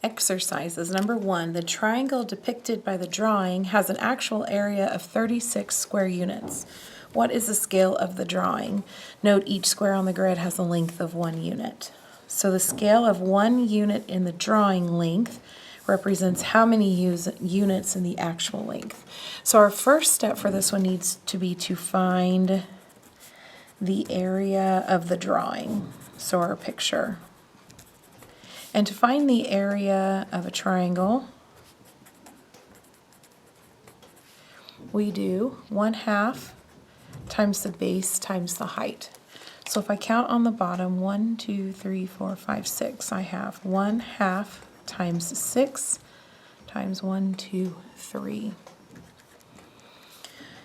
Exercises. Number 1, the triangle depicted by the drawing has an actual area of 36 square units. What is the scale of the drawing? Note each square on the grid has a length of 1 unit. So the scale of 1 unit in the drawing length represents how many units in the actual length. So our first step for this one needs to be to find the area of the drawing, so our picture. And to find the area of a triangle, we do 1/2 times the base times the height. So if I count on the bottom, 1, 2, 3, 4, 5, 6, I have 1/2 times 6 times 1, 2, 3.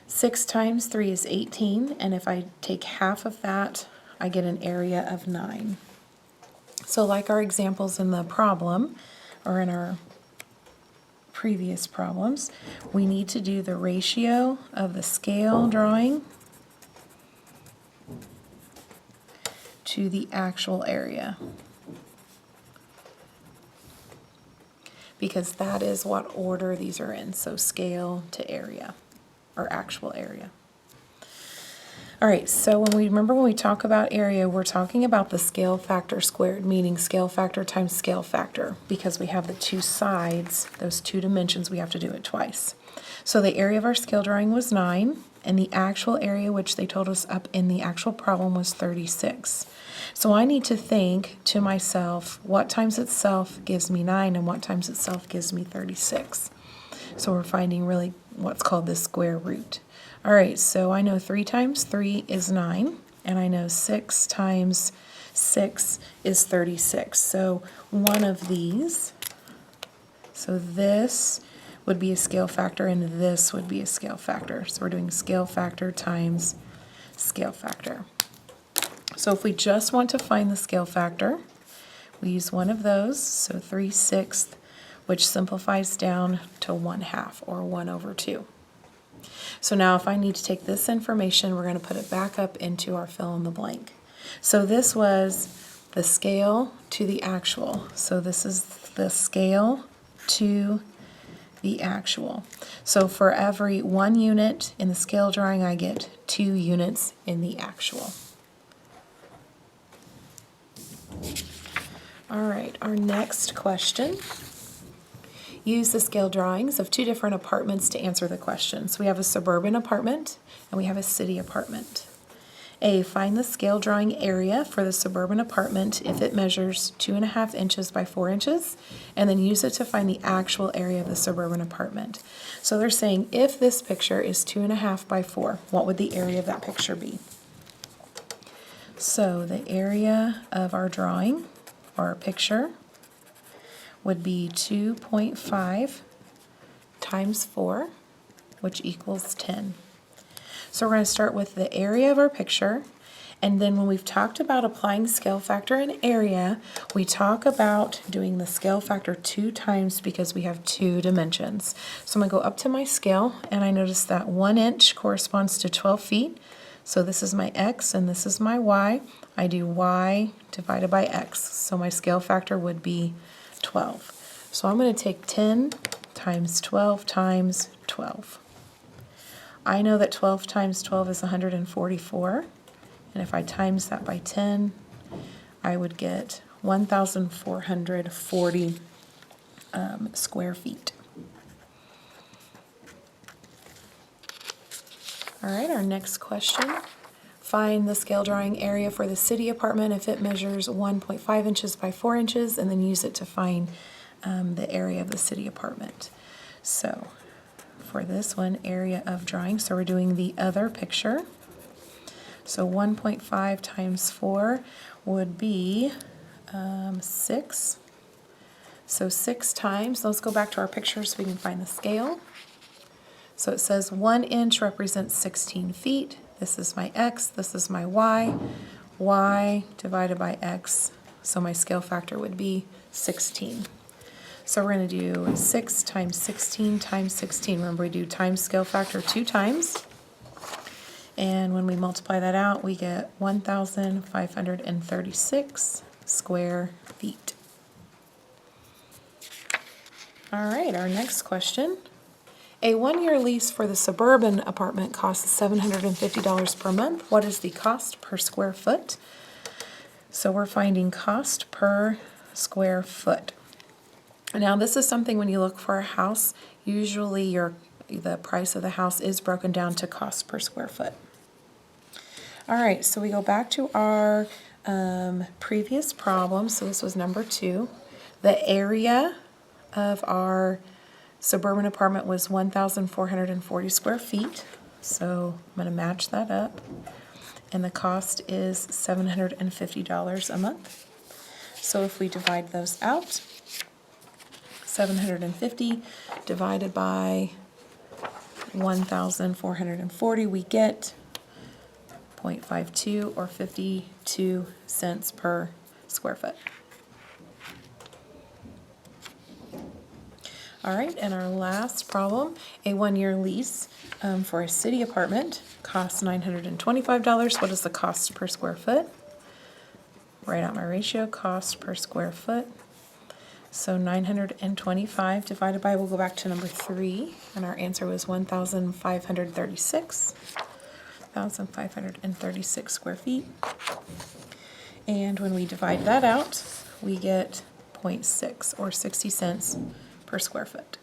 6 times 3 is 18, and if I take half of that, I get an area of 9. So like our examples in the problem, or in our previous problems, we need to do the ratio of the scale drawing to the actual area, because that is what order these are in, so scale to area, or actual area. All right, so when we talk about area, we're talking about the scale factor squared, meaning scale factor times scale factor, because we have the two sides, those two dimensions, we have to do it twice. So the area of our scale drawing was 9, and the actual area, which they told us up in the actual problem, was 36. So I need to think to myself, what times itself gives me 9, and what times itself gives me 36. So we're finding really what's called the square root. All right, so I know 3 times 3 is 9, and I know 6 times 6 is 36. So one of these, so this would be a scale factor, and this would be a scale factor. So we're doing scale factor times scale factor. So if we just want to find the scale factor, we use one of those, so 3/6, which simplifies down to 1/2, or 1/2. So now if I need to take this information, we're going to put it back up into our fill in the blank. So this was the scale to the actual. So this is the scale to the actual. So for every 1 unit in the scale drawing, I get 2 units in the actual. All right, our next question. Use the scale drawings of 2 different apartments to answer the question. So we have a suburban apartment and we have a city apartment. A, find the scale drawing area for the suburban apartment if it measures 2.5 inches by 4 inches, and then use it to find the actual area of the suburban apartment. So they're saying if this picture is 2.5 by 4, what would the area of that picture be? So the area of our drawing, or our picture, would be 2.5 times 4, which equals 10. So we're going to start with the area of our picture, and then when we've talked about applying scale factor and area, we talk about doing the scale factor 2 times because we have 2 dimensions. So I'm going to go up to my scale, and I notice that 1 inch corresponds to 12 feet. So this is my x and this is my y. I do y divided by x, so my scale factor would be 12. So I'm going to take 10 times 12 times 12. I know that 12 times 12 is 144, and if I times that by 10, I would get 1,440 square feet. All right, our next question. Find the scale drawing area for the city apartment if it measures 1.5 inches by 4 inches, and then use it to find the area of the city apartment. So for this one, area of drawing, so we're doing the other picture. So 1.5 times 4 would be 6. So 6 times, let's go back to our picture so we can find the scale. So it says 1 inch represents 16 feet. This is my x, this is my y. Y divided by x, so my scale factor would be 16. So we're going to do 6 times 16 times 16. Remember, we do times scale factor 2 times. And when we multiply that out, we get 1,536 square feet. All right, our next question. A one-year lease for the suburban apartment costs $750 per month. What is the cost per square foot? So we're finding cost per square foot. Now this is something when you look for a house, usually the price of the house is broken down to cost per square foot. All right, so we go back to our previous problem. So this was number 2. The area of our suburban apartment was 1,440 square feet. So I'm going to match that up. And the cost is $750 a month. So if we divide those out, 750 divided by 1,440, we get 0.52 or 52 cents per square foot. All right, and our last problem, a one-year lease for a city apartment costs $925. What is the cost per square foot? Write out my ratio, cost per square foot. So 925 divided by, we'll go back to number 3, and our answer was 1,536. 1,536 square feet. And when we divide that out, we get 0.6 or 60 cents per square foot.